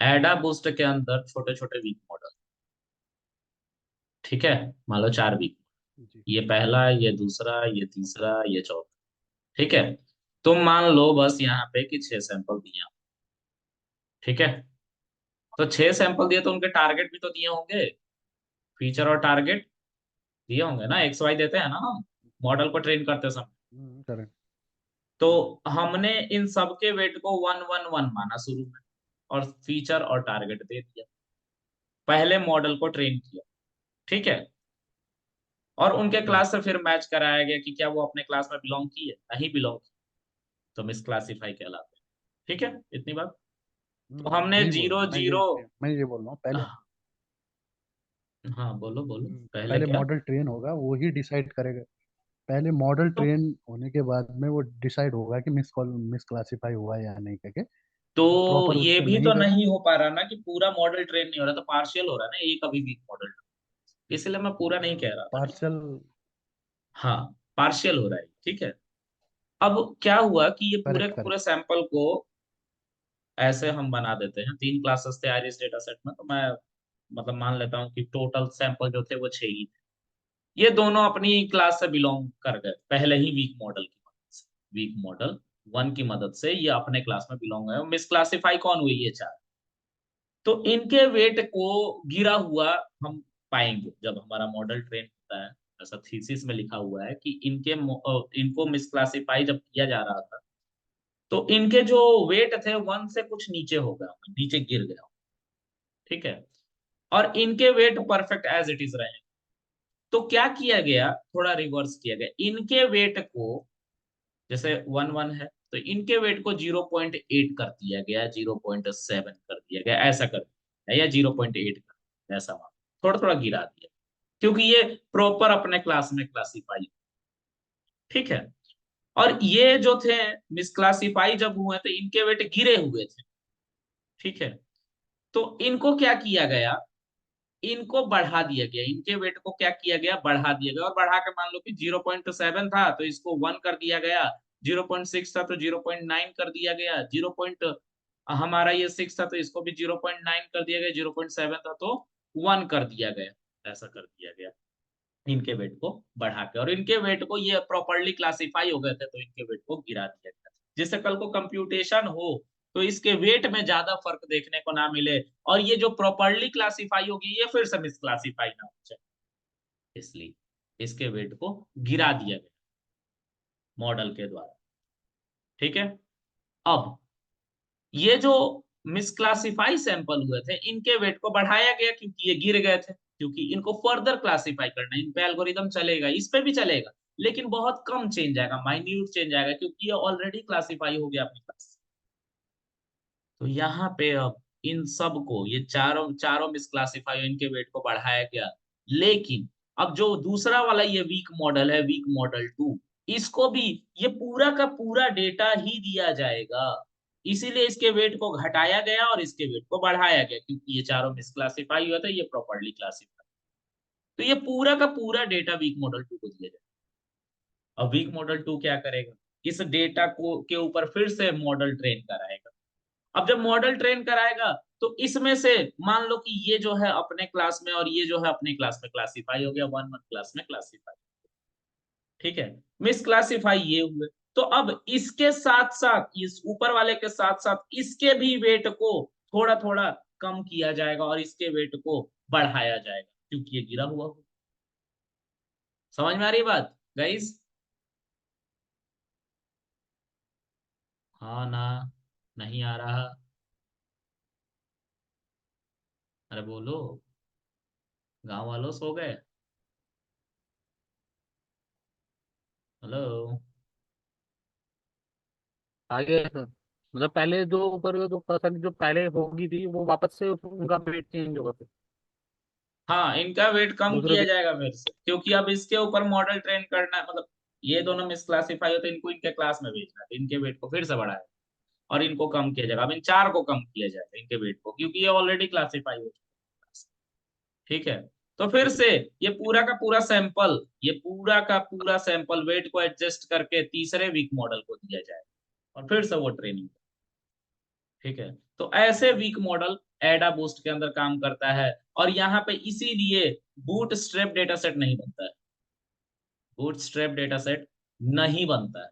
एडा बूस्ट के अंदर छोटे छोटे वीक मॉडल, ठीक है, मान लो 4 वीक, जी। ये पहला, ये दूसरा, ये तीसरा, ये चौथा, ठीक है। तुम मान लो बस यहाँ पे कि 6 सैंपल दिया, ठीक है। तो 6 सैंपल दिए तो उनके टारगेट भी तो दिए होंगे, फीचर और टारगेट दिए होंगे ना, एक्स वाई देते हैं ना हम मॉडल को ट्रेन करते समय। करेक्ट। तो हमने इन सब के वेट को 1 1 1 माना शुरू में, और फीचर और टारगेट दे दिया, पहले मॉडल को ट्रेन किया, ठीक है। और उनके करेक्ट। क्लास से फिर मैच कराया गया कि क्या वो अपने क्लास में बिलोंग की है, नहीं बिलोंग की, तो मिस क्लासीफाई कहलाते हैं, ठीक है, इतनी बात। तो हमने यही बोल रहा जीरो हूँ जीरो, मैं ये बोल रहा हूँ पहले। हाँ बोलो बोलो, पहले पहले क्या। मॉडल ट्रेन होगा, वो ही डिसाइड करेगा। पहले मॉडल तो ट्रेन होने के बाद में वो डिसाइड होगा कि मिस क्लासीफाई हुआ या नहीं करके। तो अगर प्रॉपर ये उसने भी नहीं तो करा। नहीं हो पा रहा ना कि पूरा मॉडल ट्रेन नहीं हो रहा, तो पार्शियल हो रहा है ना, एक अभी वीक मॉडल, इसलिए मैं पूरा नहीं कह रहा था। पार्सल। हाँ, पार्शियल हो रहा है, ठीक है। अब क्या हुआ कि ये पूरे करेक्ट के पूरे करेक्ट। सैंपल को ऐसे हम बना देते हैं, 3 क्लासेस थे आइरिस डेटा सेट में, तो मैं मतलब मान लेता हूँ कि टोटल सैंपल जो थे वो 6 ही थे। ये दोनों अपनी क्लास से बिलोंग कर गए पहले ही वीक मॉडल की मदद से, वीक मॉडल 1 की मदद से ये अपने क्लास में बिलोंग है, मिसक्लासिफाई कौन हुई, ये 4। तो इनके वेट को गिरा हुआ हम पाएंगे जब हमारा मॉडल ट्रेन होता है। ऐसा थीसिस में लिखा हुआ है कि इनको मिसक्लासिफाई जब किया जा रहा था, तो इनके जो वेट थे 1 से कुछ नीचे हो गया, नीचे गिर गया, ठीक है। और इनके weight perfect as it is रहे। तो क्या किया गया, थोड़ा रिवर्स किया गया, इनके वेट को, जैसे 1 1 है तो इनके वेट को 0.8 कर दिया गया, 0.7 कर दिया गया, ऐसा कर दिया, या 0.8 कर दिया, ऐसा मान थोड़ा थोड़ा गिरा दिया, क्योंकि ये प्रॉपर अपने क्लास में क्लासीफाई, ठीक है। और ये जो थे मिसक्लासीफाई जब हुए थे, इनके वेट गिरे हुए थे, ठीक है। तो इनको क्या किया गया, इनको बढ़ा दिया गया, इनके वेट को क्या किया गया, बढ़ा दिया गया, और बढ़ा के मान लो कि 0.7 था तो इसको 1 कर दिया गया, 0.6 था तो 0.9 कर दिया गया, जीरो पॉइंट हमारा ये 6 था तो इसको भी 0.9 कर दिया गया, 0.7 था तो 1 कर दिया गया, ऐसा कर दिया गया इनके वेट को बढ़ा के। और इनके वेट को, ये प्रॉपरली क्लासिफाई हो गए थे तो इनके वेट को गिरा दिया गया, जिससे कल को कंप्यूटेशन हो तो इसके वेट में ज्यादा फर्क देखने को ना मिले, और ये जो प्रॉपरली क्लासिफाई होगी ये फिर से मिसक्लासिफाई ना हो जाए, इसलिए इसके वेट को गिरा दिया गया मॉडल के द्वारा, ठीक है। अब ये जो मिसक्लासिफाई सैंपल हुए थे, इनके वेट को बढ़ाया गया क्योंकि ये गिर गए थे, क्योंकि इनको फर्दर क्लासिफाई करना है, इन पे एल्गोरिदम चलेगा, इस पे भी चलेगा, लेकिन बहुत कम चेंज आएगा, माइन्यूट चेंज आएगा, क्योंकि ये ऑलरेडी क्लासिफाई हो गया अपनी क्लास। तो यहाँ पे अब इन सब को, ये चारों चारों मिसक्लासिफाई, इनके वेट को बढ़ाया गया, लेकिन अब जो दूसरा वाला ये वीक मॉडल है, वीक मॉडल 2, इसको भी ये पूरा का पूरा डेटा ही दिया जाएगा, इसीलिए इसके वेट को घटाया गया और इसके वेट को बढ़ाया गया, क्योंकि ये चारों मिसक्लासिफाई हुआ था, ये प्रॉपरली क्लासिफाई, तो ये पूरा का पूरा डेटा वीक मॉडल 2 को दिया जाएगा। अब वीक मॉडल 2 क्या करेगा, इस डेटा को के ऊपर फिर से मॉडल ट्रेन कराएगा। अब जब मॉडल ट्रेन कराएगा तो इसमें से मान लो कि ये जो है अपने क्लास में और ये जो है अपने क्लास में क्लासिफाई हो गया, 1 1 क्लास में क्लासिफाई, ठीक है। मिस क्लासिफाई ये हुए, तो अब इसके साथ साथ, इस ऊपर वाले के साथ साथ इसके भी वेट को थोड़ा थोड़ा कम किया जाएगा और इसके वेट को बढ़ाया जाएगा, क्योंकि ये गिरा हुआ हो। समझ में आ रही बात गाइस। हाँ ना, नहीं आ रहा, अरे बोलो, गांव वालों सो गए, हेलो। आगे सर, मतलब पहले जो ऊपर जो परसेंट जो पहले होगी थी वो वापस से उनका वेट चेंज होगा फिर हाँ, इनका वेट कम दूसरे किया वेट। जाएगा फिर से, क्योंकि अब इसके ऊपर मॉडल ट्रेन करना है, मतलब ये दोनों मिसक्लासिफाई होते हैं, इनको इनके क्लास में भेजना है, तो इनके वेट को फिर से बढ़ाया और इनको कम किया जाएगा, अब इन 4 को कम किया जाएगा इनके वेट को, क्योंकि ये ऑलरेडी क्लासिफाई हो चुके हैं, ठीक है। तो फिर से ये पूरा का पूरा सैंपल, ये पूरा का पूरा सैंपल वेट को एडजस्ट करके तीसरे वीक मॉडल को दिया जाएगा और फिर से वो ट्रेनिंग, ठीक है। तो ऐसे वीक मॉडल एडा बूस्ट के अंदर काम करता है। और यहाँ पे इसीलिए बूट स्ट्रैप डेटा सेट नहीं बनता है, बूटस्ट्रैप डेटा सेट नहीं बनता है।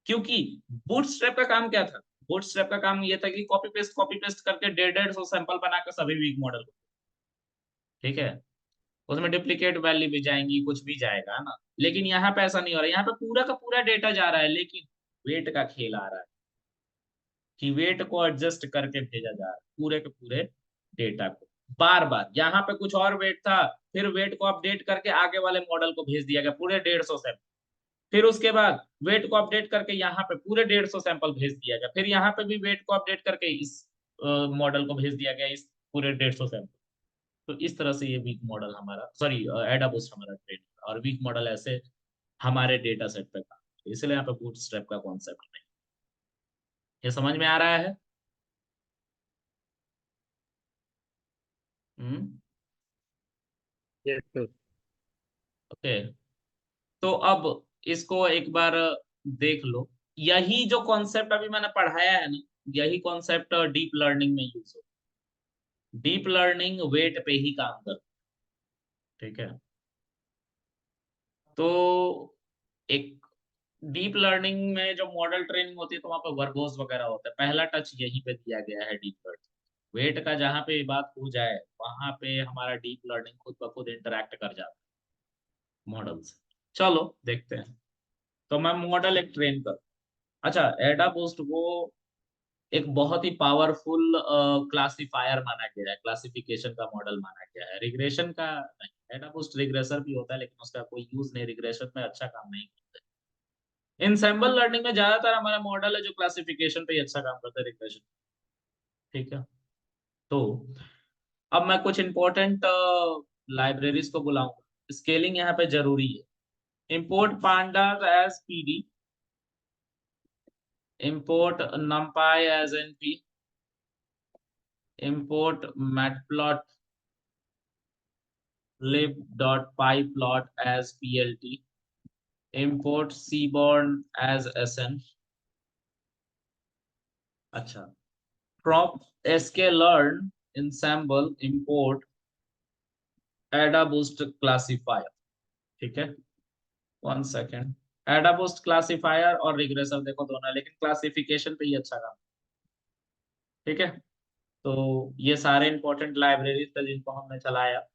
क्योंकि बूटस्ट्रैप का काम क्या था? बूटस्ट्रैप का काम ये था कि कॉपी पेस्ट करके 150 सैंपल बनाकर सभी वीक मॉडल को, ठीक है, उसमें डुप्लीकेट वैल्यू भी जाएंगी, कुछ भी जाएगा, है ना। लेकिन यहाँ पे ऐसा नहीं हो रहा है, यहाँ पे पूरा का पूरा डेटा जा रहा है, लेकिन वेट का खेल आ रहा है कि वेट को एडजस्ट करके भेजा जा रहा है पूरे के पूरे डेटा को। बार बार यहाँ पे कुछ और वेट था, फिर वेट को अपडेट करके आगे वाले मॉडल को भेज दिया गया पूरे 150 सैंपल। फिर उसके बाद वेट को अपडेट करके यहाँ पे पूरे 150 सैंपल भेज दिया गया, फिर यहाँ पे भी वेट को अपडेट करके इस मॉडल को भेज दिया गया, इस पूरे 150 सैंपल। तो इस तरह से ये वीक मॉडल हमारा, सॉरी, एडाबूस्ट हमारा ट्रेन, और वीक मॉडल ऐसे हमारे डेटा सेट पे काम, इसलिए यहाँ पे बूटस्ट्रैप का कॉन्सेप्ट नहीं। ये समझ में आ रहा है? हम्म। Yes sir. ओके। तो अब इसको एक बार देख लो। यही जो कॉन्सेप्ट अभी मैंने पढ़ाया है ना, यही कॉन्सेप्ट डीप लर्निंग में यूज हो। डीप लर्निंग वेट पे ही काम करता है, ठीक है। तो एक डीप लर्निंग में जो मॉडल ट्रेनिंग होती है तो वहां पे वर्बोस वगैरह होता है, पहला टच यहीं पे दिया गया है डीप लर्निंग। वेट का जहां पे बात हो जाए वहां पे हमारा डीप लर्निंग खुद ब खुद इंटरेक्ट कर जाता है मॉडल से। चलो देखते हैं। तो मैं मॉडल एक ट्रेन कर, अच्छा, एडा बूस्ट वो एक बहुत ही पावरफुल क्लासिफायर माना गया है, क्लासिफिकेशन का मॉडल माना गया है, रिग्रेशन का नहीं। एडाबूस्ट रिग्रेसर भी होता है लेकिन उसका कोई यूज नहीं, रिग्रेशन में अच्छा काम नहीं करता है। इनसेंबल लर्निंग में ज्यादातर हमारा मॉडल है जो क्लासिफिकेशन पे ही अच्छा काम करता है, रिग्रेशन, ठीक है। तो अब मैं कुछ इंपॉर्टेंट लाइब्रेरीज को बुलाऊंगा। स्केलिंग यहाँ पे जरूरी है। Import pandas as PD, import numpy as np, import matplot lib.pyplot as plt, import seaborn as sn। अच्छा, from sklearn ensemble import adaboost classifier, ठीक है। One second. एडाबूस्ट क्लासिफायर और रिग्रेसर देखो दोनों है, लेकिन क्लासिफिकेशन पे ही अच्छा काम, ठीक है। तो ये सारे इंपॉर्टेंट लाइब्रेरीज थे जिनको हमने चलाया,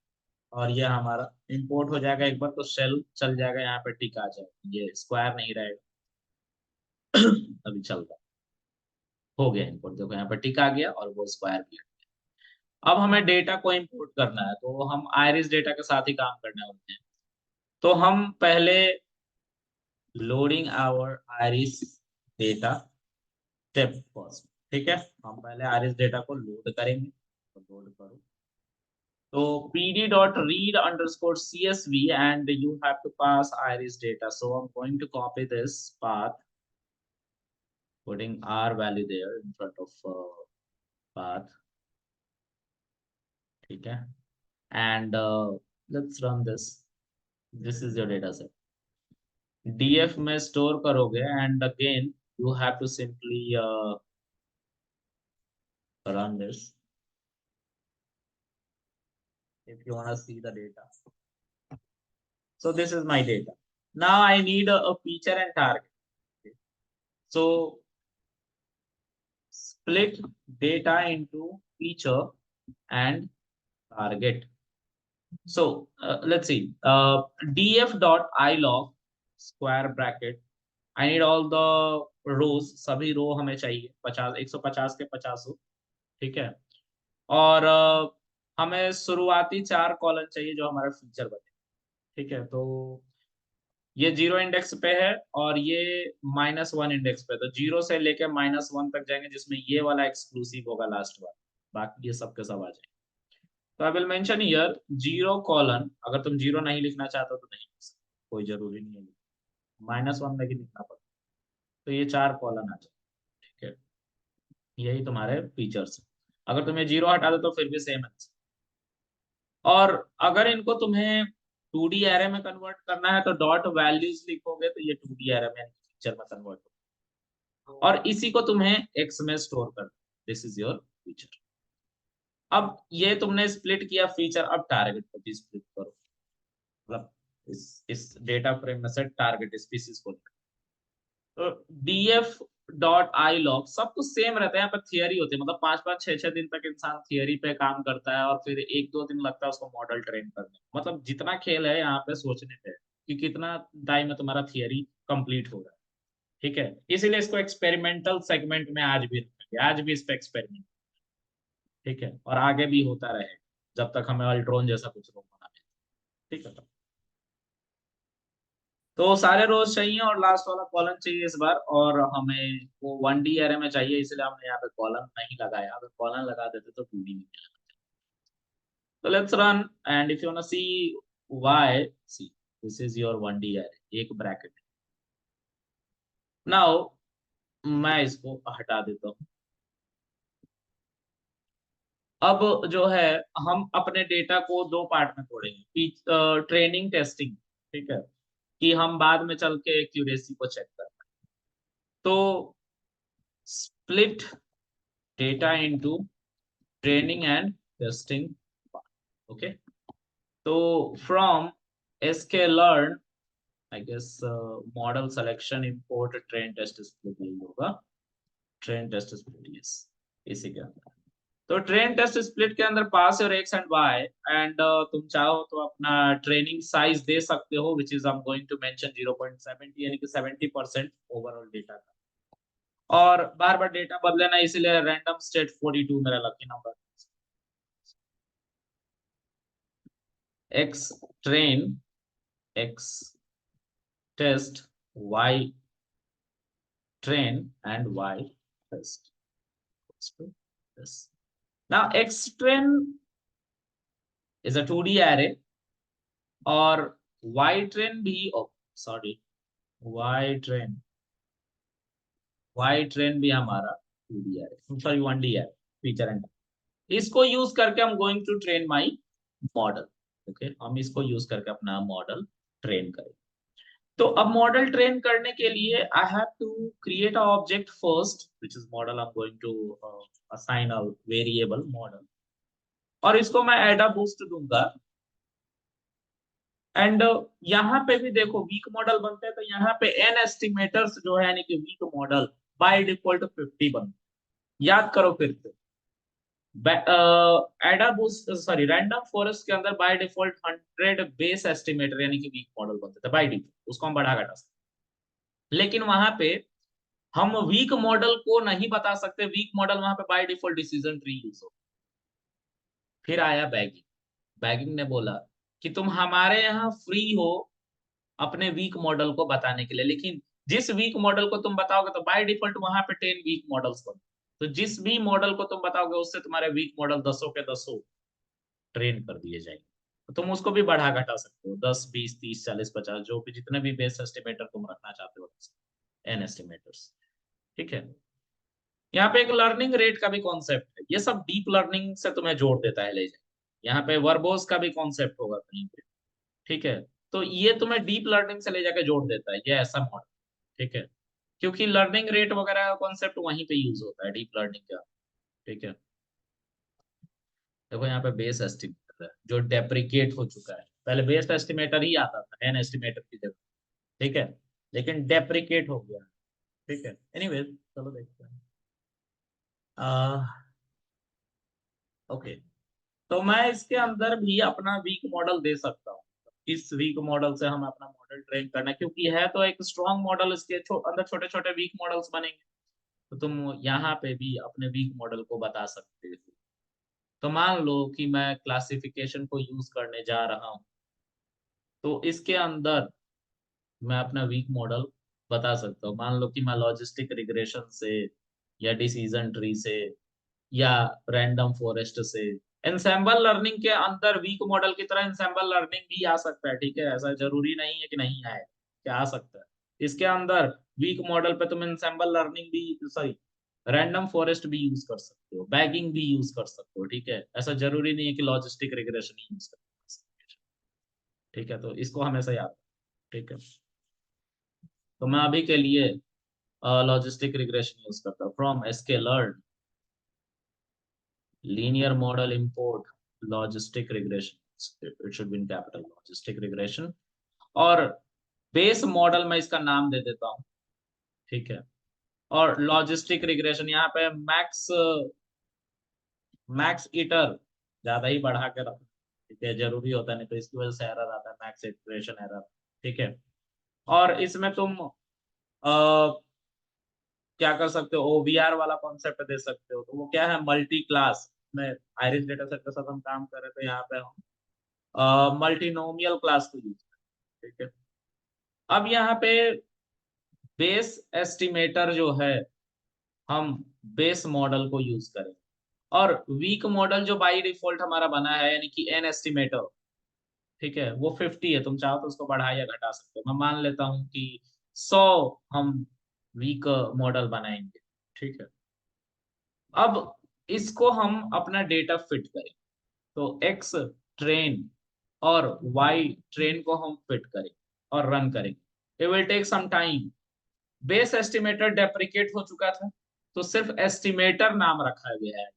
और ये हमारा इंपोर्ट हो जाएगा एक बार तो शेल चल जाएगा, यहाँ पे टिक आ जाएगा, ये स्क्वायर नहीं रहेगा। अभी चल रहा हो गया इंपोर्ट, देखो यहाँ पे टिक आ गया और वो स्क्वायर भी। अब हमें डेटा को इंपोर्ट करना है तो हम आयरिस डेटा के साथ ही काम करने होते हैं। तो हम पहले loading our iris data step first, ठीक है। हम पहले आयरिस डेटा को लोड करेंगे, तो लोड करो। तो pd.read_csv and you have to pass iris data, so I'm going to copy this path, putting r value there in front of path, ठीक है। And let's run this. This is your data set. df में store करोगे and again you have to simply run this if you want to see the data. So this is my data. Now I need a feature and target. So split data into feature and target. So let's see. df.ilog square bracket. I need all the rows. सभी रो हमें चाहिए 50, 150 के 50 रो, ठीक है। और हमें शुरुआती 4 column चाहिए जो हमारा फीचर बने, ठीक है। तो ये 0 इंडेक्स पे है और ये -1 इंडेक्स पे, तो 0 से लेके -1 तक जाएंगे जिसमें ये वाला एक्सक्लूसिव होगा लास्ट वाला, बाकी ये सब के सब आ जाएंगे। तो I will mention here 0 colon, अगर तुम 0 नहीं लिखना चाहते हो तो नहीं लिख सकते, कोई जरूरी नहीं है, -1 में भी लिखना पड़ता। तो ये 4 कॉलन आ जाए, ठीक है। यही तुम्हारे फीचर्स है। अगर तुम्हें 0 हटा दो तो फिर भी सेम है। और अगर इनको तुम्हें 2D एरे में कन्वर्ट करना है तो डॉट वैल्यूज लिखोगे तो ये 2D एरे में पिक्चर में कन्वर्ट हो, और इसी को तुम्हें एक्स में स्टोर कर, दिस इज योर फीचर। अब ये तुमने स्प्लिट किया फीचर, अब टारगेट को भी स्प्लिट करो, मतलब इस डेटा फ्रेम में से टारगेट स्पीसीज को। तो डीएफ डॉट आई लॉग सब कुछ सेम रहता है, यहाँ पर थियरी होती है, मतलब 5-5 6-6 दिन तक इंसान थियरी पे काम करता है और फिर 1-2 दिन लगता है उसको मॉडल ट्रेन करने में। मतलब जितना खेल है यहाँ पे सोचने पे कि कितना टाइम में तुम्हारा थियरी कंप्लीट हो रहा है। ठीक है, इसीलिए इसको एक्सपेरिमेंटल सेगमेंट में आज भी रखेंगे, आज भी इस पे एक्सपेरिमेंट। ठीक है, और आगे भी होता रहे जब तक हमें अल्ट्रॉन जैसा कुछ रोग बना दे। ठीक है, तो सारे रोज चाहिए और लास्ट वाला कॉलम चाहिए इस बार, और हमें वो 1D एरे में चाहिए, इसलिए हमने यहाँ पे कॉलम नहीं लगाया। अगर कॉलम लगा देते तो 2D में मिलेगा। तो let's run, and if you want see why, see this is your 1D array, एक ब्रैकेट। नाउ मैं इसको हटा देता हूँ। अब जो है हम अपने डेटा को दो पार्ट में तोड़ेंगे, ट्रेनिंग टेस्टिंग। ठीक है, कि हम बाद में चल के एक्यूरेसी को चेक कर पाए। तो split data into training and testing. Okay, तो from sklearn I guess model selection import train test split, यही होगा ट्रेन टेस्ट स्प्लिट। यस, इसी के अंदर। तो ट्रेन टेस्ट स्प्लिट के अंदर pass your X and Y, and तुम चाहो तो अपना ट्रेनिंग साइज दे सकते हो, which is I am going to mention 0.70, यानी कि 70% ओवरऑल डेटा का। और बार बार डेटा बदले ना, इसीलिए रैंडम स्टेट 42 मेरा lucky number. X train, X test, y train, and y test. Yes. Now x train is a 2D array और y train भी, oh sorry, y train भी हमारा 2D array, sorry 1D array, feature end. इसको use करके हम going to train my model. Okay, हम इसको use करके अपना मॉडल ट्रेन करें। तो अब मॉडल ट्रेन करने के लिए I have to create a object first, which is model. I am going to assign a variable model, और इसको मैं एड अ बूस्ट दूंगा। एंड यहाँ पे भी देखो वीक मॉडल बनते हैं, तो यहाँ पे एन एस्टिमेटर्स जो है, यानी कि वीक मॉडल बाय डिफॉल्ट 50 बनते हैं। याद करो फिर से, एडा बूस्ट सॉरी रैंडम फॉरेस्ट के अंदर बाय डिफॉल्ट 100 बेस एस्टिमेटर यानी कि वीक मॉडल बनते थे बाय डिफॉल्ट, उसको हम बढ़ा घटा सकते। लेकिन वहां पे हम वीक मॉडल को नहीं बता सकते, वीक मॉडल वहां पे by default decision tree use हो। फिर आया बैगिंग। बैगिंग ने बोला कि तुम हमारे यहाँ फ्री हो अपने वीक मॉडल को बताने के लिए, लेकिन जिस वीक मॉडल को तुम बताओगे तो बाय डिफॉल्ट वहां पे 10 वीक मॉडल्स बन, तो जिस भी मॉडल को तुम बताओगे उससे तुम्हारे वीक मॉडल 10 के 10 ट्रेन कर दिए जाएंगे। तो तुम उसको भी बढ़ा घटा सकते हो, 10 20 30 40 50, जो भी जितने भी बेस एस्टिमेटर तुम रखना चाहते हो, एन एस्टिमेटर्स। ठीक है, यहाँ पे एक लर्निंग रेट का भी कॉन्सेप्ट है, ये सब डीप लर्निंग से तुम्हें जोड़ देता है ले जाए। यहाँ पे वर्बोस का भी कॉन्सेप्ट होगा कहीं पे। ठीक है, तो ये तुम्हें डीप लर्निंग से ले जाके जोड़ देता है, ये ऐसा मॉडल। ठीक है, क्योंकि लर्निंग रेट वगैरह का कॉन्सेप्ट वहीं पे यूज होता है डीप लर्निंग का। ठीक है, देखो यहाँ पे बेस एस्टिमेटर है जो डेप्रिकेट हो चुका है, पहले बेस एस्टिमेटर ही आता था एन एस्टिमेटर की जगह। ठीक है, लेकिन डेप्रिकेट हो गया। ठीक है, एनीवेज चलो देखते हैं। ओके, तो मैं इसके अंदर भी अपना वीक मॉडल दे सकता हूँ। इस वीक मॉडल से हम अपना मॉडल ट्रेन करना है, क्योंकि है तो एक स्ट्रॉन्ग मॉडल, इसके अंदर छोटे छोटे वीक मॉडल्स बनेंगे। तो तुम यहाँ पे भी अपने वीक मॉडल को बता सकते हो। तो मान लो कि मैं क्लासिफिकेशन को यूज करने जा रहा हूँ, तो इसके अंदर मैं अपना वीक मॉडल बता सकता हूँ। मान लो कि मैं लॉजिस्टिक रिग्रेशन से, या डिसीजन ट्री से, या रैंडम फॉरेस्ट से, एंसेंबल लर्निंग के अंदर वीक मॉडल की तरह एंसेंबल लर्निंग भी आ सकता है। ठीक है, ऐसा जरूरी नहीं है कि नहीं आए, क्या आ सकता है इसके अंदर। वीक मॉडल पे तुम एंसेंबल लर्निंग भी, सॉरी रैंडम फॉरेस्ट भी यूज कर सकते हो, बैगिंग भी यूज कर सकते हो। ठीक है, ऐसा जरूरी नहीं है कि लॉजिस्टिक रिग्रेशन ही यूज करना। ठीक है, तो इसको हमेशा याद रखो। ठीक है, तो मैं अभी के लिए लॉजिस्टिक रिग्रेशन यूज करता हूँ। From sklearn linear model import, logistic regression, it should be in capital, logistic regression. और बेस मॉडल मैं इसका नाम दे देता हूँ, ठीक है। और लॉजिस्टिक रिग्रेशन यहाँ पे मैक्स मैक्स ईटर ज्यादा ही बढ़ा के रखना, ठीक है, जरूरी होता है, नहीं तो इसकी वजह से एरर आता है, मैक्स इटरेशन एरर, ठीक है। और इसमें तुम क्या कर सकते हो, ओवीआर वाला कॉन्सेप्ट दे सकते हो। तो वो क्या है, मल्टी क्लास में आइरिस डेटा सेट के साथ हम काम कर रहे थे, यहाँ पे हम मल्टीनोमियल क्लास को यूज करें, ठीक है। अब यहाँ पे बेस एस्टिमेटर जो है, हम बेस मॉडल को यूज करें। और वीक मॉडल जो बाई डिफॉल्ट हमारा बना है, यानी कि एन एस्टिमेटर, ठीक है, वो 50 है। तुम चाहो तो उसको बढ़ा या घटा सकते हो। मैं मान लेता हूँ कि 100 हम वीक मॉडल बनाएंगे, ठीक है। अब इसको हम अपना डेटा फिट करें, तो एक्स ट्रेन और वाई ट्रेन को हम फिट करें और रन करेंगे। It will take some time. Base estimator deprecate हो चुका था, तो सिर्फ एस्टिमेटर नाम रखा गया है,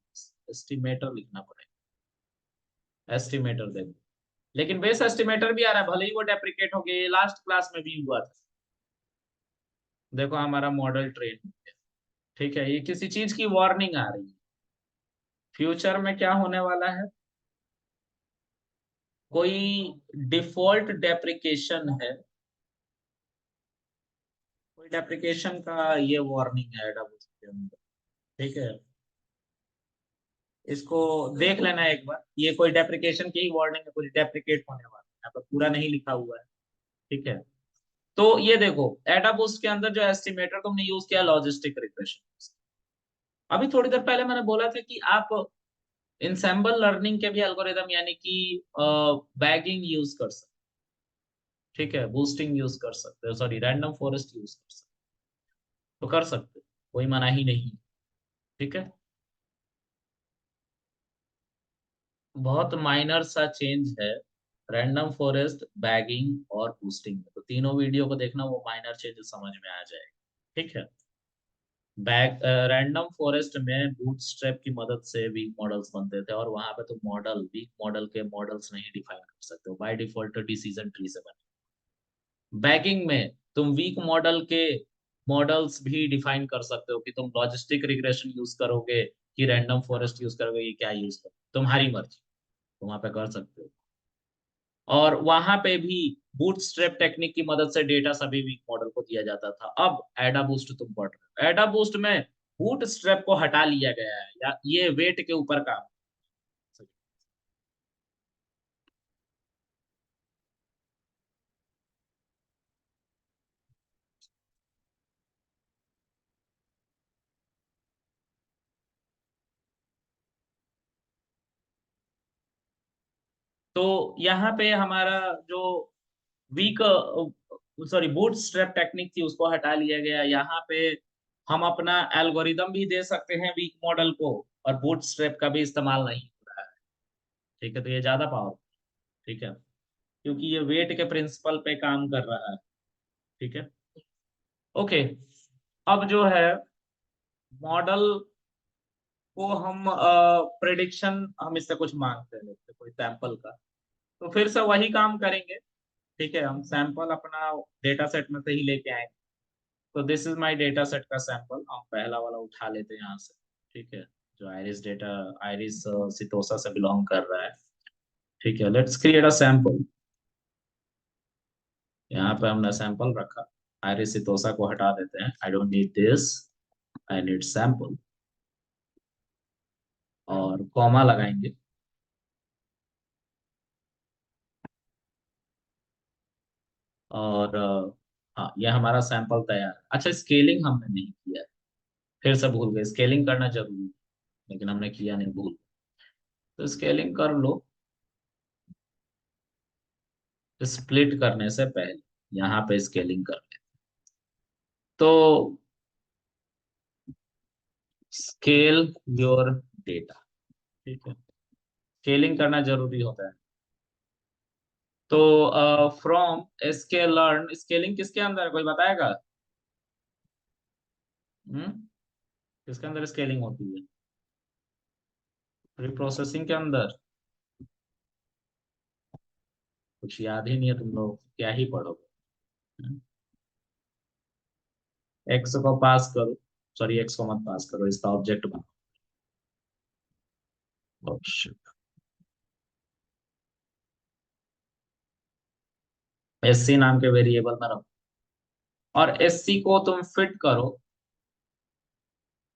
एस्टिमेटर लिखना पड़ेगा, एस्टिमेटर देखो। लेकिन बेस एस्टिमेटर भी आ रहा है, भले ही वो डेप्रिकेट हो गया, ये लास्ट क्लास में भी हुआ था। देखो हमारा मॉडल ट्रेन हो गया, ठीक है। ये किसी चीज की वार्निंग आ रही है, फ्यूचर में क्या होने वाला है, कोई डिफॉल्ट डेप्रिकेशन है, कोई डेप्रिकेशन का ये वार्निंग है AWS के अंदर, ठीक है। इसको देख लेना एक बार, ये कोई डेप्रिकेशन की ही वार्निंग है, कुछ डेप्रिकेट होने वाला है, यहाँ पर पूरा नहीं लिखा हुआ है, ठीक है। तो ये देखो, एडाबूस्ट के अंदर जो एस्टिमेटर तुमने यूज किया, लॉजिस्टिक रिग्रेशन। अभी थोड़ी देर पहले मैंने बोला था कि आप इंसेंबल लर्निंग के भी एल्गोरिदम, यानी कि बैगिंग यूज कर सकते, ठीक है, बूस्टिंग यूज कर सकते हो, सॉरी रैंडम फॉरेस्ट यूज कर सकते हो, तो कर सकते हो, कोई मना ही नहीं, ठीक है। बहुत माइनर सा चेंज है रैंडम फॉरेस्ट, बैगिंग और बूस्टिंग में, तो तीनों वीडियो को देखना, वो माइनर चेंज समझ में आ जाएगा, ठीक है। बैग रैंडम फॉरेस्ट में बूटस्ट्रैप की मदद से वीक मॉडल्स बनते थे, और वहां पे तुम मॉडल, वीक मॉडल के मॉडल्स नहीं डिफाइन कर सकते हो, बाय डिफॉल्ट डिसीजन ट्री से बने। बैगिंग में तुम वीक मॉडल के मॉडल्स भी डिफाइन कर सकते हो, कि तुम लॉजिस्टिक रिग्रेशन यूज करोगे कि रैंडम फॉरेस्ट यूज करोगे, ये क्या यूज करोगे, तुम्हारी मर्जी, तुम वहां पे कर सकते हो। और वहां पे भी बूटस्ट्रैप टेक्निक की मदद से डेटा सभी वीक मॉडल को दिया जाता था। अब एडा बूस्ट तुम पढ़ रहे हो, एडा बूस्ट में बूटस्ट्रैप को हटा लिया गया है, या ये वेट के ऊपर काम। तो यहाँ पे हमारा जो वीक, सॉरी बूटस्ट्रैप टेक्निक थी, उसको हटा लिया गया। यहाँ पे हम अपना एल्गोरिदम भी दे सकते हैं वीक मॉडल को, और बूटस्ट्रैप का भी इस्तेमाल नहीं हो रहा है, ठीक है। तो ये ज्यादा पावर, ठीक है, क्योंकि ये वेट के प्रिंसिपल पे काम कर रहा है, ठीक है। ओके, अब जो है मॉडल को हम प्रिडिक्शन, हम इससे कुछ मांगते हैं, जैसे कोई सैंपल का, तो फिर से वही काम करेंगे, ठीक है। हम सैंपल अपना डेटा सेट में से ही लेके आएंगे। तो this is my data set का सैंपल, हम पहला वाला उठा लेते हैं यहाँ से, ठीक है, जो आइरिस डेटा, आइरिस सितोसा से बिलोंग कर रहा है, ठीक है। Let's create a sample. यहाँ पे हमने सैंपल रखा, आइरिस सितोसा को हटा देते हैं, I don't need this, I need sample, और कॉमा लगाएंगे। और हाँ, ये हमारा सैंपल तैयार है। अच्छा, स्केलिंग हमने नहीं किया है, फिर से भूल गए, स्केलिंग करना जरूरी है, लेकिन हमने किया नहीं, भूल। तो स्केलिंग कर लो, स्प्लिट करने से पहले यहाँ पे स्केलिंग कर ले। तो स्केल योर डेटा, ठीक है, स्केलिंग करना जरूरी होता है। तो फ्रॉम स्केल लर्न, स्केलिंग किसके अंदर है, कोई बताएगा? हम्म, किसके अंदर स्केलिंग होती है? प्रोसेसिंग के अंदर कुछ याद ही नहीं है, तुम लोग क्या ही पढ़ोगे। एक्स को पास करो, सॉरी एक्स को मत पास करो, इसका ऑब्जेक्ट बनाओ। एससी नाम के वेरिएबल में रखो, और एससी को तुम फिट करो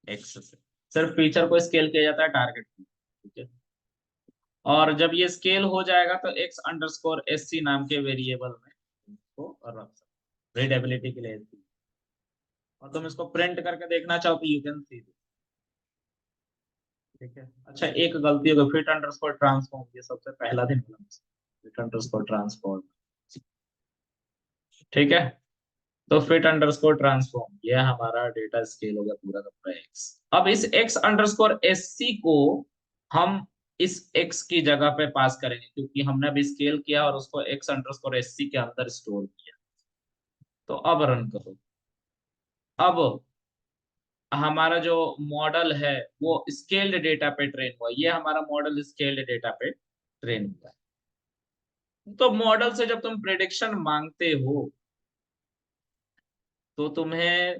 एक्स से। सिर्फ फीचर को स्केल किया जाता है टारगेट, ठीक है। और जब ये स्केल हो जाएगा तो एक्स अंडरस्कोर एससी नाम के वेरिएबल में इसको रख सकते, रीडेबिलिटी के लिए SC। और तुम इसको प्रिंट करके देखना चाहो तो यू कैन सी, ठीक है। अच्छा, एक गलती होगी, फिट अंडरस्कोर ट्रांसफॉर्म, ये सबसे पहला दिन फिट अंडरस्कोर ट्रांसफॉर्म, ठीक है। तो फिट अंडरस्कोर ट्रांसफॉर्म, ये हमारा डेटा स्केल हो गया पूरा का पूरा एक्स। अब इस एक्स अंडरस्कोर एससी को हम इस एक्स की जगह पे पास करेंगे, क्योंकि हमने अभी स्केल किया और उसको एक्स अंडरस्कोर एससी के अंदर स्टोर किया। तो अब रन करो। अब हमारा जो मॉडल है वो स्केल्ड डेटा पे ट्रेन हुआ, ये हमारा मॉडल स्केल्ड डेटा पे ट्रेन हुआ है। तो मॉडल से जब तुम प्रिडिक्शन मांगते हो तो तुम्हें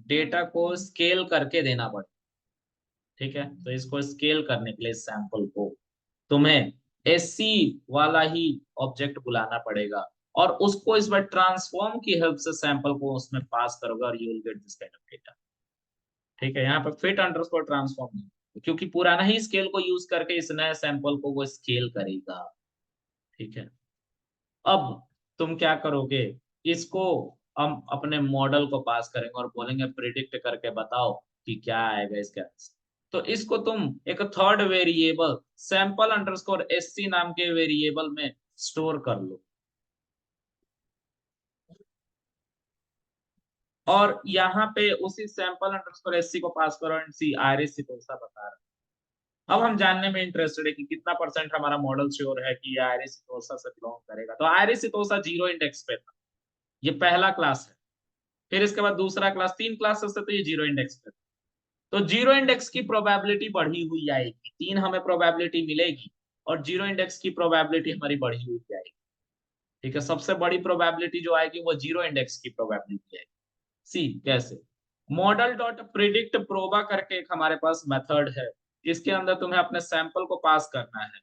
डेटा को स्केल करके देना पड़ता, ठीक है। तो इसको स्केल करने के लिए सैंपल को तुम्हें एससी वाला ही ऑब्जेक्ट बुलाना पड़ेगा, और उसको इस बार ट्रांसफॉर्म की हेल्प से सैंपल को उसमें पास करोगे और you will get this kind of data, ठीक है। यहाँ पे फिट अंडरस्कोर ट्रांसफॉर्म नहीं, क्योंकि पुराना ही स्केल को यूज करके इस नए सैंपल को वो स्केल करेगा, ठीक है। अब तुम क्या करोगे, इसको हम अपने मॉडल को पास करेंगे और बोलेंगे प्रिडिक्ट करके बताओ कि क्या आएगा इसके आंसर। तो इसको तुम एक third variable sample underscore SC नाम के वेरिएबल में स्टोर कर लो, और यहाँ पे उसी सैंपल अंडरस्कोर एससी को पास करो एंड सी आरएससी को ऐसा बता रहा है। अब हम जानने में इंटरेस्टेड है कि कितना परसेंट हमारा मॉडल श्योर है कि ये आरएससी तोसा से बिलोंग करेगा। तो आरएससी तोसा 0 इंडेक्स पे था, ये पहला क्लास है। फिर इसके बाद दूसरा क्लास, 3 क्लासेस से, तो ये 0 इंडेक्स पे। तो 0 इंडेक्स की प्रोबेबिलिटी बढ़ी हुई आएगी, 3 हमें प्रोबेबिलिटी मिलेगी और 0 इंडेक्स की प्रोबेबिलिटी हमारी बढ़ी हुई आएगी, ठीक है। सबसे बड़ी प्रोबेबिलिटी जो आएगी वो 0 इंडेक्स की प्रोबेबिलिटी आएगी। सी कैसे, मॉडल डॉट प्रिडिक्ट प्रोबा करके एक हमारे पास मेथड है, इसके अंदर तुम्हें अपने सैंपल को पास करना है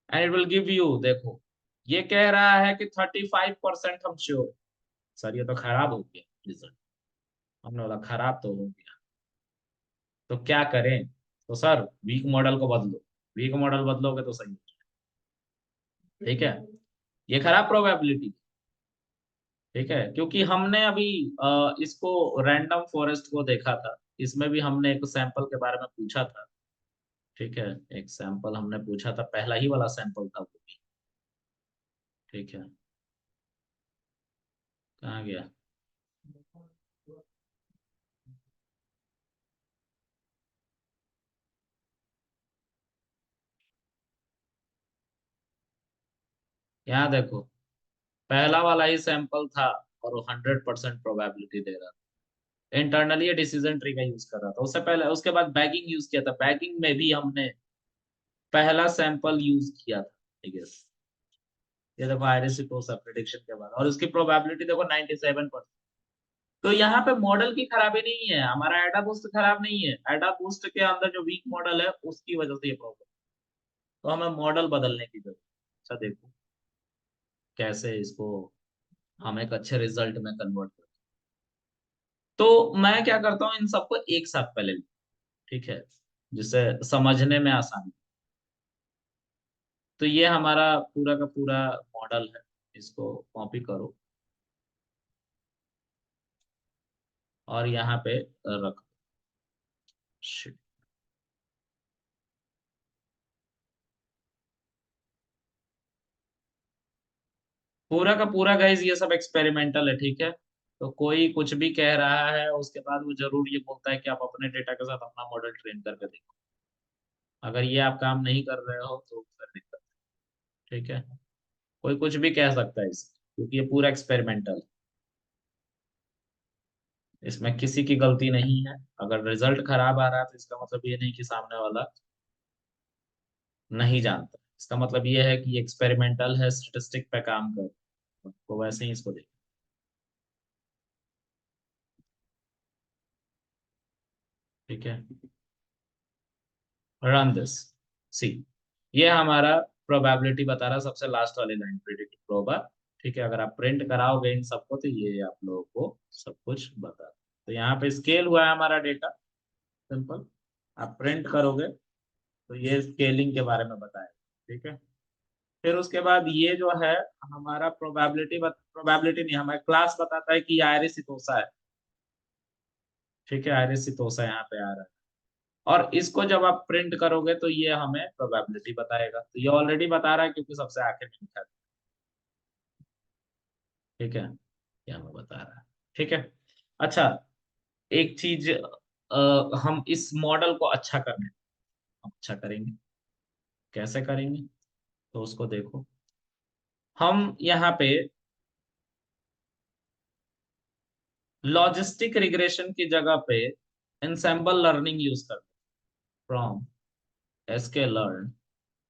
and it will give you, देखो ये कह रहा है कि 35% हम श्योर। सर ये तो खराब हो गया रिजल्ट, हमने बोला खराब तो हो गया, तो क्या करें। तो सर वीक मॉडल को बदलो, वीक मॉडल बदलोगे तो सही, ठीक है। ये खराब प्रोबेबिलिटी, ठीक है, क्योंकि हमने अभी इसको रैंडम फॉरेस्ट को देखा था, इसमें भी हमने एक सैंपल के बारे में पूछा था, ठीक है। एक सैंपल हमने पूछा था, पहला ही वाला सैंपल था वो भी, ठीक है। कहाँ गया, यहाँ देखो पहला वाला ही सैंपल था और वो 100% प्रोबेबिलिटी दे रहा था। इंटरनली ये डिसीजन ट्री का यूज कर रहा था, उससे पहले उसके बाद बैगिंग यूज किया था, बैगिंग में भी हमने पहला सैंपल यूज किया था, ठीक है। ये देखो आईरिस को सब प्रिडिक्शन के बाद, और उसकी प्रोबेबिलिटी देखो 97%। तो यहाँ पे मॉडल की खराबी नहीं है, हमारा एडा बूस्ट खराब नहीं है, एडा बूस्ट के अंदर जो वीक मॉडल है उसकी वजह से ये प्रॉब्लम। तो हमें मॉडल बदलने की जरूरत है। अच्छा देखो कैसे इसको हम एक अच्छे रिजल्ट में कन्वर्ट करते हैं। तो मैं क्या करता हूँ, इन सबको एक साथ पहले लिखता हूं, ठीक है, जिससे समझने में आसानी। तो ये हमारा पूरा का पूरा मॉडल है, इसको कॉपी करो और यहाँ पे रख दो। पूरा का पूरा गाइज ये सब एक्सपेरिमेंटल है, ठीक है। तो कोई कुछ भी कह रहा है उसके बाद वो जरूर ये बोलता है कि आप अपने डेटा के साथ अपना मॉडल ट्रेन करके देखो। अगर ये आप काम नहीं कर रहे हो तो फिर दिक्कत है, ठीक है। कोई कुछ भी कह सकता है इसे, क्योंकि ये पूरा एक्सपेरिमेंटल है, इसमें किसी की गलती नहीं है। अगर रिजल्ट खराब आ रहा है तो इसका मतलब ये नहीं कि सामने वाला नहीं जानता, इसका मतलब ये है कि एक्सपेरिमेंटल है, स्टेटिस्टिक पे काम कर, तो वैसे ही इसको देख। ठीक है, रन दिस, सी, ये हमारा प्रोबेबिलिटी बता रहा है, सबसे लास्ट वाली लाइन प्रिडिक्ट प्रोबा। ठीक है, अगर आप प्रिंट कराओगे इन सबको तो ये आप लोगों को सब कुछ बता, तो यहाँ पे स्केल हुआ है हमारा डेटा, सिंपल। आप प्रिंट करोगे तो ये स्केलिंग के बारे में बताएगा। ठीक है, फिर उसके बाद ये जो है हमारा प्रोबेबिलिटी नहीं, हमारा क्लास बताता है कि आयरिस सितोसा है। ठीक है, आयरिस सितोसा यहाँ पे आ रहा है, और इसको जब आप प्रिंट करोगे तो ये हमें प्रोबेबिलिटी बताएगा, तो ये ऑलरेडी बता रहा है क्योंकि सबसे आखिर में लिखा है। ठीक है, ये हमें बता रहा है। ठीक है, अच्छा, एक चीज, हम इस मॉडल को अच्छा करने, हम अच्छा करेंगे, कैसे करेंगे, तो उसको देखो। हम यहाँ पे लॉजिस्टिक रिग्रेशन की जगह पे ensemble लर्निंग यूज करते हैं, from sklearn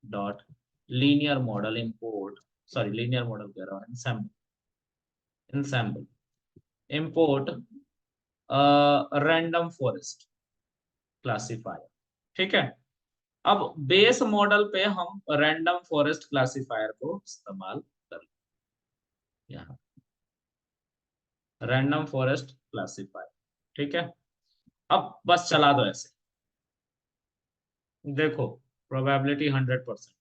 dot linear model import, sorry linear model कह रहा हूँ, ensemble import random forest classifier. ठीक है, अब बेस मॉडल पे हम रैंडम फॉरेस्ट क्लासिफायर को इस्तेमाल कर, यहाँ रैंडम फॉरेस्ट क्लासिफायर। ठीक है, अब बस चला दो ऐसे, देखो प्रोबेबिलिटी 100%।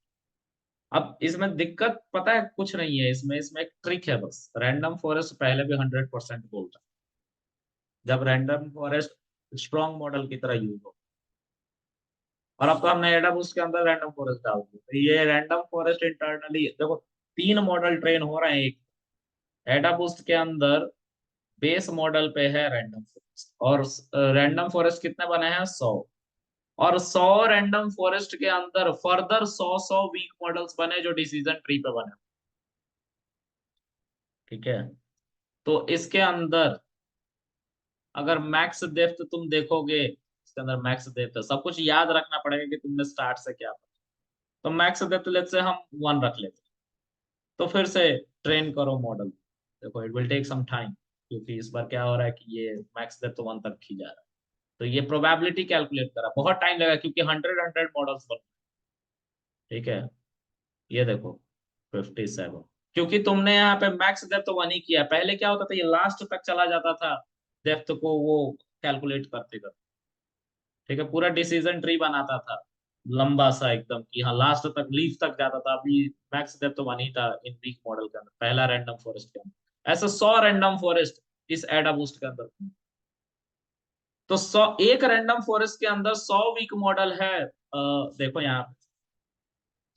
अब इसमें दिक्कत पता है कुछ नहीं है, इसमें इसमें एक ट्रिक है बस, रैंडम फॉरेस्ट पहले भी 100% बोलता है जब रैंडम फॉरेस्ट स्ट्रॉन्ग मॉडल की तरह यूज हो, और अब तो हमने एडाबूस्ट के अंदर रैंडम फॉरेस्ट डाल दिया, तो ये रैंडम फॉरेस्ट इंटरनली देखो, तीन मॉडल ट्रेन हो रहे हैं। एक एडाबूस्ट के अंदर बेस मॉडल पे है रैंडम फॉरेस्ट, और रैंडम फॉरेस्ट कितने बने हैं, 100, और 100 रैंडम फॉरेस्ट के अंदर फर्दर 100 वीक मॉडल्स बने जो डिसीजन ट्री पे बने। ठीक है, तो इसके अंदर अगर मैक्स डेप्थ तुम देखोगे, इसके अंदर मैक्स डेप्थ सब कुछ याद रखना पड़ेगा कि तुमने स्टार्ट से क्या पढ़ा। तो मैक्स डेप्थ लेट से हम 1 रख लेते हैं, तो फिर से ट्रेन करो मॉडल। देखो it will take some time, क्योंकि इस बार क्या हो रहा है कि ये मैक्स डेप्थ 1 तक ही जा रहा है, तो ये प्रोबेबिलिटी कैलकुलेट करा, बहुत टाइम लगा क्योंकि 100 मॉडल्स बन। ठीक है, ये देखो 57, क्योंकि तुमने यहाँ पे मैक्स डेप्थ 1 ही किया, पहले क्या होता था ये लास्ट तक चला जाता था डेप्थ को वो कैलकुलेट करते करते। ठीक है, पूरा डिसीजन ट्री बनाता था लंबा सा एकदम, कि हाँ लास्ट तक लीफ तक जाता था। अभी मैक्स डेप्थ तो 1 ही था इन वीक मॉडल के अंदर, पहला रैंडम फॉरेस्ट के अंदर, ऐसे 100 रैंडम फॉरेस्ट इस एडा बूस्ट के अंदर। तो 100, एक रैंडम फॉरेस्ट के अंदर 100 वीक मॉडल है, देखो यहाँ पे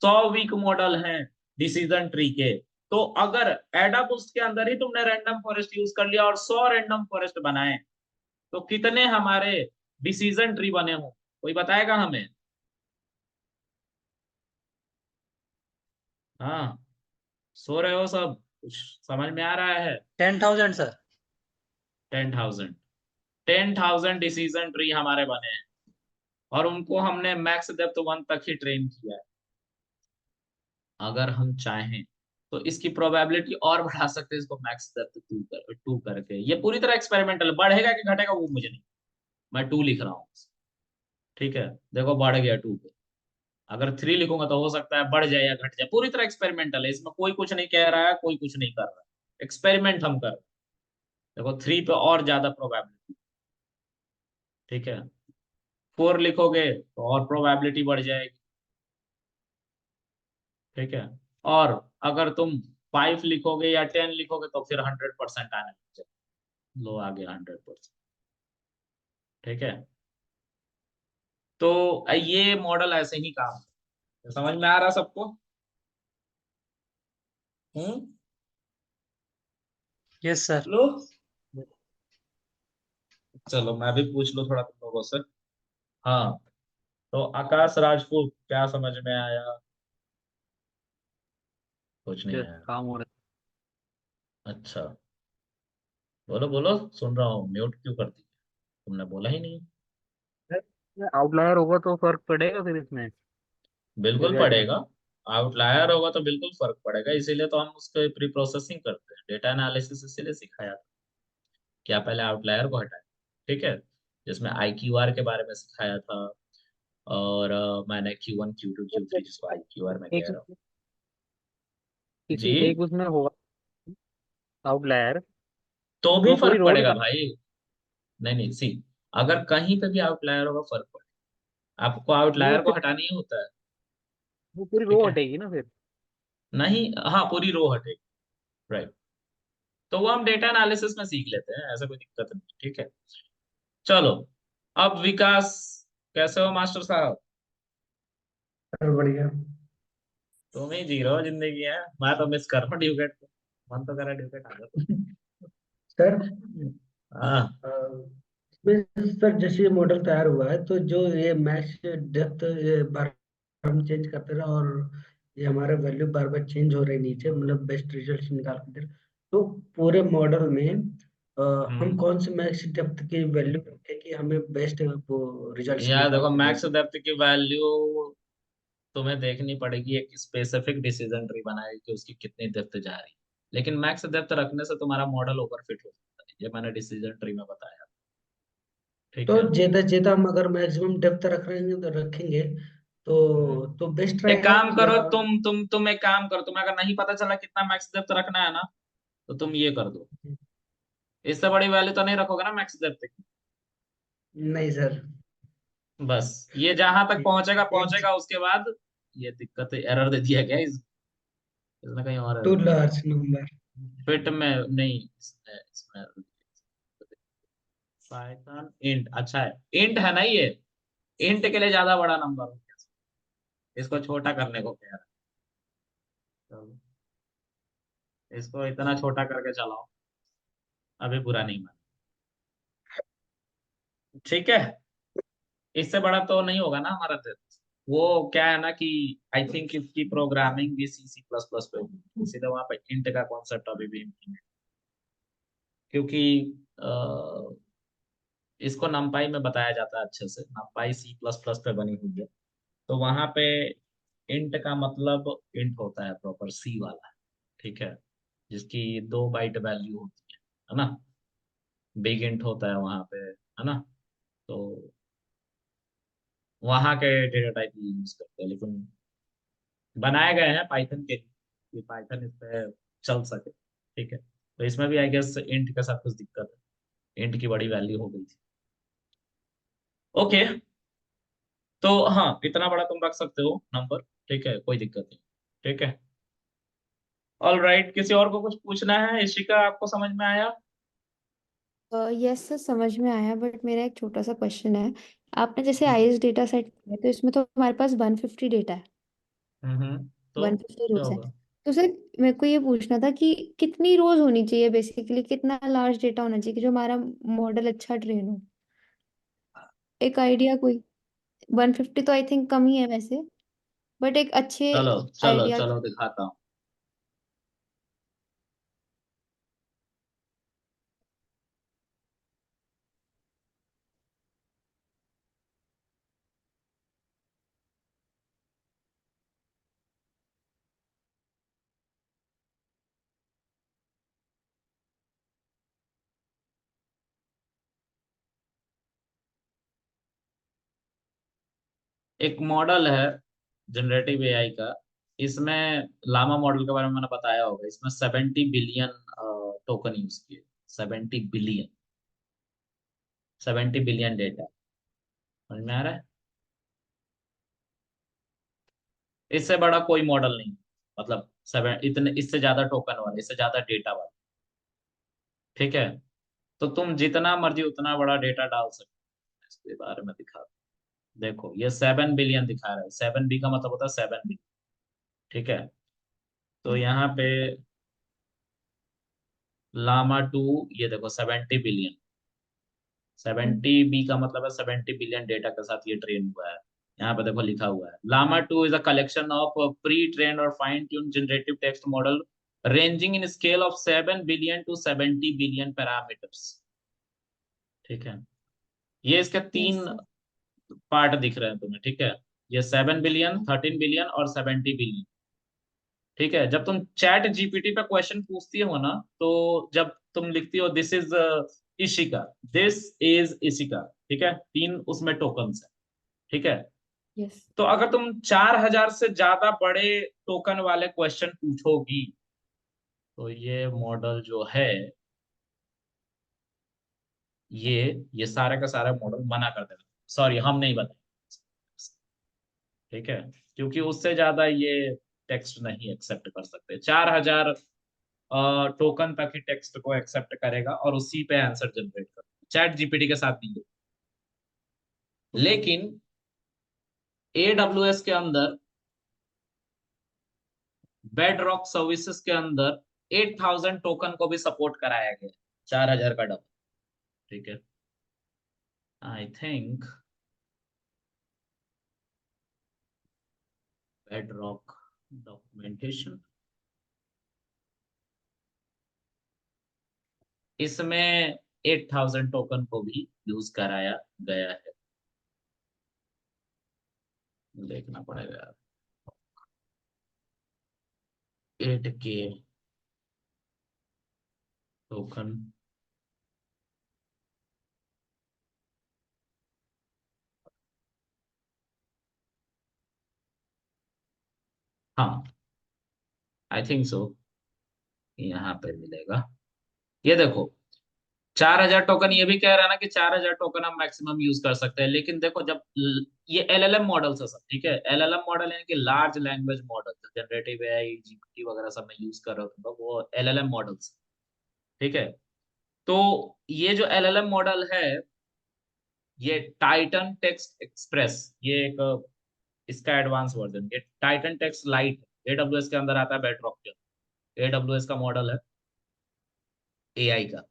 100 वीक मॉडल है डिसीजन ट्री के। तो अगर एडा बूस्ट के अंदर ही तुमने रैंडम फॉरेस्ट यूज कर लिया और 100 रैंडम फॉरेस्ट बनाए, तो कितने हमारे डिसीजन ट्री बने हो, कोई बताएगा हमें? हाँ, सो रहे हो सब, कुछ समझ में आ रहा है? 10,000 सर। 10,000, 10,000 डिसीजन ट्री हमारे बने हैं, और उनको हमने मैक्स डेप्थ 1 तक ही ट्रेन किया है। अगर हम चाहें तो इसकी प्रोबेबिलिटी और बढ़ा सकते हैं, इसको मैक्स डेप्थ 2 करके। ये पूरी तरह एक्सपेरिमेंटल, बढ़ेगा कि घटेगा वो मुझे नहीं, मैं 2 लिख रहा हूँ। ठीक है, देखो बढ़ गया 2 पे, अगर 3 लिखूंगा तो हो सकता है बढ़ जाए या घट जाए, पूरी तरह एक्सपेरिमेंटल है, इसमें कोई कुछ नहीं कह रहा है, कोई कुछ नहीं कर रहा है, एक्सपेरिमेंट हम कर रहे हैं। देखो 3 पे और ज्यादा प्रोबेबिलिटी। ठीक है, 4 लिखोगे तो और प्रोबेबिलिटी बढ़ जाएगी। ठीक है, और अगर तुम 5 लिखोगे या 10 लिखोगे तो फिर 100% आने लग जाए, लो आ गया 100%। ठीक है, तो ये मॉडल ऐसे ही काम है। समझ में आ रहा सबको? हम्म, यस सर। लो, चलो मैं भी पूछ लो थोड़ा तुम लोगों से। हाँ, तो आकाश राजपूत क्या समझ में आया? कुछ नहीं यस, आया? काम हो रहा अच्छा, बोलो बोलो, सुन रहा हूँ, म्यूट क्यों कर दी, तुमने बोला ही नहीं। है। आउटलायर होगा तो फर्क पड़ेगा फिर इसमें। बिल्कुल एग्जैक्टली। पड़ेगा। आउटलायर होगा तो बिल्कुल फर्क पड़ेगा, इसीलिए तो हम उसके प्री प्रोसेसिंग करते हैं, डेटा एनालिसिस इसीलिए सिखाया था कि आप पहले आउटलायर को हटाएं। ठीक है, जिसमें IQR के बारे में सिखाया था, और मैंने Q1 Q2 Q3, जिसको IQR में कह एक रहा हूँ। किसी जी, एक उसमें होगा आउटलायर, तो भी जो पूरी फर्क रो पड़ेगा निकाल, भाई। नहीं नहीं, सी, अगर कहीं पे भी आउटलायर होगा फर्क पड़ेगा, आपको वो आउटलायर को फिर हटाना ही होता है। वो पूरी रो ठीक है, हटेगी ना फिर। नहीं, हाँ, पूरी रो हटेगी। राइट, तो वो हम डेटा एनालिसिस में सीख लेते हैं, ऐसा कोई दिक्कत नहीं। ठीक है, चलो। अब विकास, कैसे हो मास्टर साहब? सर बढ़िया। तुम ही जी रहे हो जिंदगी है, मैं तो मिस कर रहा हूँ ड्यूकेट को। मन तो करा ड्यूकेट आ जाता। सर हाँ, अ, इसमें सर जैसे ये मॉडल तैयार हुआ है तो जो ये मैच डेप्थ ये बार हम चेंज करते रहे और ये हमारे वैल्यू बार बार चेंज हो रही नीचे मतलब बेस्ट रिजल्ट निकाल के दे रहे। तो पूरे मॉडल में हम हम्म, कौन से मैक्स डेप्थ की वैल्यू रखें कि हमें बेस्ट वो रिजल्ट्स यार निकाल देखो, के मैक्स देगी। डेप्थ की वैल्यू तुम्हें देखनी पड़ेगी, एक स्पेसिफिक डिसीजन ट्री बनाएगी कि उसकी कितनी डेप्थ जा रही है। लेकिन मैक्स डेप्थ रखने से तुम्हारा मॉडल ओवरफिट हो सकता है, ये मैंने डिसीजन ट्री में बताया। ठीक तो है। ज्यादा ज्यादा हम अगर मैक्सिमम डेप्थ रखेंगे तो बेस्ट एक रहेगा काम या। करो, तुम एक काम करो, तुम्हें अगर नहीं पता चला कितना मैक्स डेप्थ रखना है ना, तो तुम ये कर दो, इससे बड़ी वैल्यू तो नहीं रखोगे ना मैक्स डेप्थ की। नहीं सर। बस ये जहां तक पहुंचेगा एक पहुंचेगा, उसके बाद ये दिक्कत एरर दे दिया गया इसमें कहीं और टू error दे लार्ज नंबर। फिट में नहीं, इसमें पाइथन इंट, अच्छा है, इंट है ना ये, इंट के लिए ज्यादा बड़ा नंबर हो गया, इसको छोटा करने को कह रहा है। चलो, इसको इतना छोटा करके चलाओ, अभी बुरा नहीं मान। ठीक है, इससे बड़ा तो नहीं होगा ना हमारा टेस्ट। वो क्या है ना कि आई थिंक इसकी प्रोग्रामिंग भी C++ पे होगी, इसीलिए वहां पे इंट का कॉन्सेप्ट अभी भी implement, क्योंकि अ, इसको नमपाई में बताया जाता है अच्छे से, नमपाई C++ पे बनी हुई है। तो वहां पे इंट का मतलब इंट होता है प्रॉपर सी वाला। ठीक है, जिसकी 2 बाइट वैल्यू होती है ना, बिग इंट होता है वहां पे, है ना। तो वहां के डेटा टाइप यूज करते हैं, लेकिन बनाए गए हैं पाइथन के लिए, कि पाइथन इस पे चल सके। ठीक है, तो इसमें भी आई गेस इंट के साथ कुछ दिक्कत है, इंट की बड़ी वैल्यू हो गई थी। ओके, तो हाँ, इतना बड़ा तुम रख सकते हो नंबर। ठीक है, कोई दिक्कत नहीं। ठीक है, ऑल राइट, किसी और को कुछ पूछना है? इशिका, आपको समझ में आया? यस सर, समझ में आया, बट मेरा एक छोटा सा क्वेश्चन है। आपने जैसे हम्म आईएस डेटा सेट किया है, तो इसमें तो हमारे पास 150 डेटा है, तो 150 क्या रोज है। होगा? तो सर मेरे को ये पूछना था कि कितनी रोज होनी चाहिए, बेसिकली कितना लार्ज डेटा होना चाहिए कि जो हमारा मॉडल अच्छा ट्रेन हो। एक आइडिया कोई, 150 तो आई थिंक कम ही है वैसे, बट एक अच्छे चलो चलो आइडिया। चलो, दिखाता हूँ। एक मॉडल है जनरेटिव एआई का, इसमें लामा मॉडल के बारे में मैंने बताया होगा, इसमें 70 बिलियन टोकन यूज किए। 70 बिलियन, 70 बिलियन डेटा। समझ में आ रहा है? इससे बड़ा कोई मॉडल नहीं, मतलब सेवन इतने, इससे ज्यादा टोकन वाले, इससे ज्यादा डेटा वाले। ठीक है, तो तुम जितना मर्जी उतना बड़ा डेटा डाल सकते हो, इसके बारे में दिखा। देखो, ये 7 बिलियन दिखा रहा है, 7B का मतलब होता है 7 बिलियन। ठीक है, तो यहाँ पे लामा 2, ये देखो 70 बिलियन। 70B का मतलब है 70 बिलियन डेटा के साथ ये ट्रेन हुआ है। यहाँ पे देखो लिखा हुआ है, Llama 2 is a collection of pre train और fine tune generative text model ranging in scale of 7 billion to 70 billion parameters. ठीक है, ये इसके यस 3 सर। पार्ट दिख रहे हैं तुम्हें। ठीक है, ये 7 बिलियन, 13 बिलियन और 70 बिलियन। ठीक है, जब तुम चैट जीपीटी पे क्वेश्चन पूछती हो ना, तो जब तुम लिखती हो this is Ishika, this is Ishika, ठीक है, 3 उसमें टोकन्स है। ठीक है, यस। तो अगर तुम 4000 से ज्यादा बड़े टोकन वाले क्वेश्चन पूछोगी, तो ये मॉडल जो है, ये सारे का सारा मॉडल मना कर देगा, सॉरी हम नहीं बताएंगे। ठीक है, क्योंकि उससे ज्यादा ये टेक्स्ट नहीं एक्सेप्ट कर सकते। 4000 टोकन तक ही टेक्स्ट को एक्सेप्ट करेगा और उसी पे आंसर जनरेट कर, चैट जीपीटी के साथ नहीं। ओके। लेकिन AWS के अंदर, बेड रॉक सर्विसेज के अंदर 8000 टोकन को भी सपोर्ट कराया गया, 4000 का डबल। ठीक है, I think bed rock documentation, इसमें 8000 टोकन को भी यूज कराया गया है। देखना पड़ेगा यार, 8K टोकन। हाँ, आई थिंक सो, यहाँ पे मिलेगा। ये देखो, 4000 टोकन, ये भी कह रहा है ना कि 4000 टोकन हम मैक्सिमम यूज कर सकते हैं। लेकिन देखो, जब ये LLM मॉडल है सब, ठीक है, LLM मॉडल यानी कि लार्ज लैंग्वेज मॉडल, जो जनरेटिव AI GPT वगैरह सब में यूज कर रहे हो तुम लोग, वो LLM मॉडल्स। ठीक है, तो ये जो LLM मॉडल है, ये टाइटन टेक्स्ट एक्सप्रेस, ये एक इसका एडवांस वर्जन, ये टाइटन टेक्स्ट लाइट AWS के अंदर आता है, बेडरॉक के AWS का मॉडल है AI का।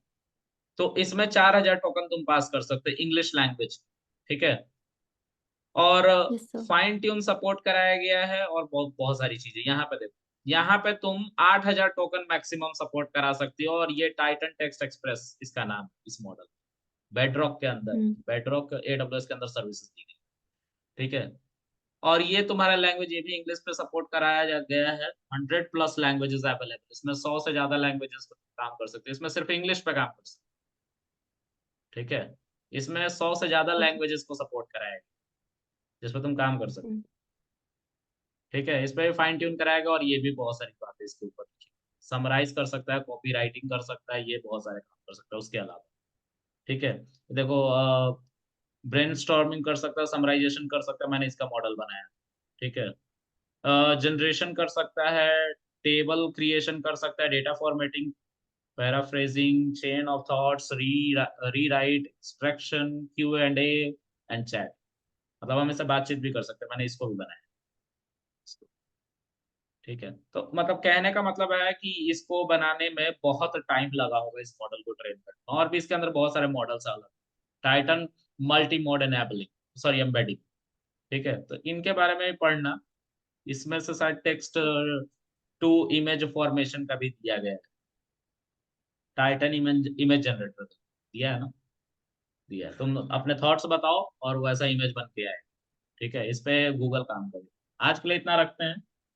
तो इसमें 4000 टोकन तुम पास कर सकते हो इंग्लिश लैंग्वेज। ठीक है, और yes sir. Fine tune support कराया गया है, और बहुत बहुत सारी चीजें यहाँ पे देखो। यहाँ पे तुम 8000 टोकन मैक्सिमम सपोर्ट करा सकती हो, और ये टाइटन टेक्स्ट एक्सप्रेस इसका नाम, इस मॉडल बेडरॉक के अंदर, बेडरॉक AWS के अंदर सर्विसेज दी गई। ठीक है, और ये तुम्हारा लैंग्वेज, ये भी इंग्लिश पे सपोर्ट कराया गया है। 100+ लैंग्वेजेस अवेलेबल, इसमें 100 से ज्यादा लैंग्वेजेस काम कर सकते हैं, इसमें सिर्फ इंग्लिश पे काम कर सकते हैं। ठीक है, इसमें 100 से ज्यादा ओके। लैंग्वेजेस को सपोर्ट कराया गया, जिसपे तुम काम कर सकते हो। ठीक है, इस पे भी फाइन ट्यून कराएगा, और ये भी बहुत सारी बातें इसके ऊपर लिखी, समराइज कर सकता है, कॉपी राइटिंग कर सकता है, ये बहुत सारे काम कर सकता है उसके अलावा। ठीक है, देखो, ब्रेन स्टॉर्मिंग कर सकता है, समराइजेशन कर सकता है, मैंने इसका मॉडल बनाया। ठीक है, जनरेशन कर सकता है, टेबल क्रिएशन कर सकता है, data formatting, paraphrasing, chain of thoughts, rewrite, extraction, Q&A and chat. मतलब हम इससे बातचीत भी कर सकते हैं, मैंने इसको भी बनाया। ठीक है, तो मतलब कहने का मतलब है कि इसको बनाने में बहुत टाइम लगा होगा, इस मॉडल को ट्रेन करने में। और भी इसके अंदर बहुत सारे मॉडल्स अलग, Titan multi mode enabling, sorry embedding. ठीक है, तो इनके बारे में भी पढ़ना। इसमें से शायद टेक्स्ट टू इमेज फॉर्मेशन का भी दिया गया है, टाइटन इमेज इमेज जनरेटर दिया है ना, दिया है। तुम अपने थॉट्स बताओ और वैसा इमेज बन के आए। ठीक है, इस पे गूगल काम करे। आज के लिए इतना रखते हैं।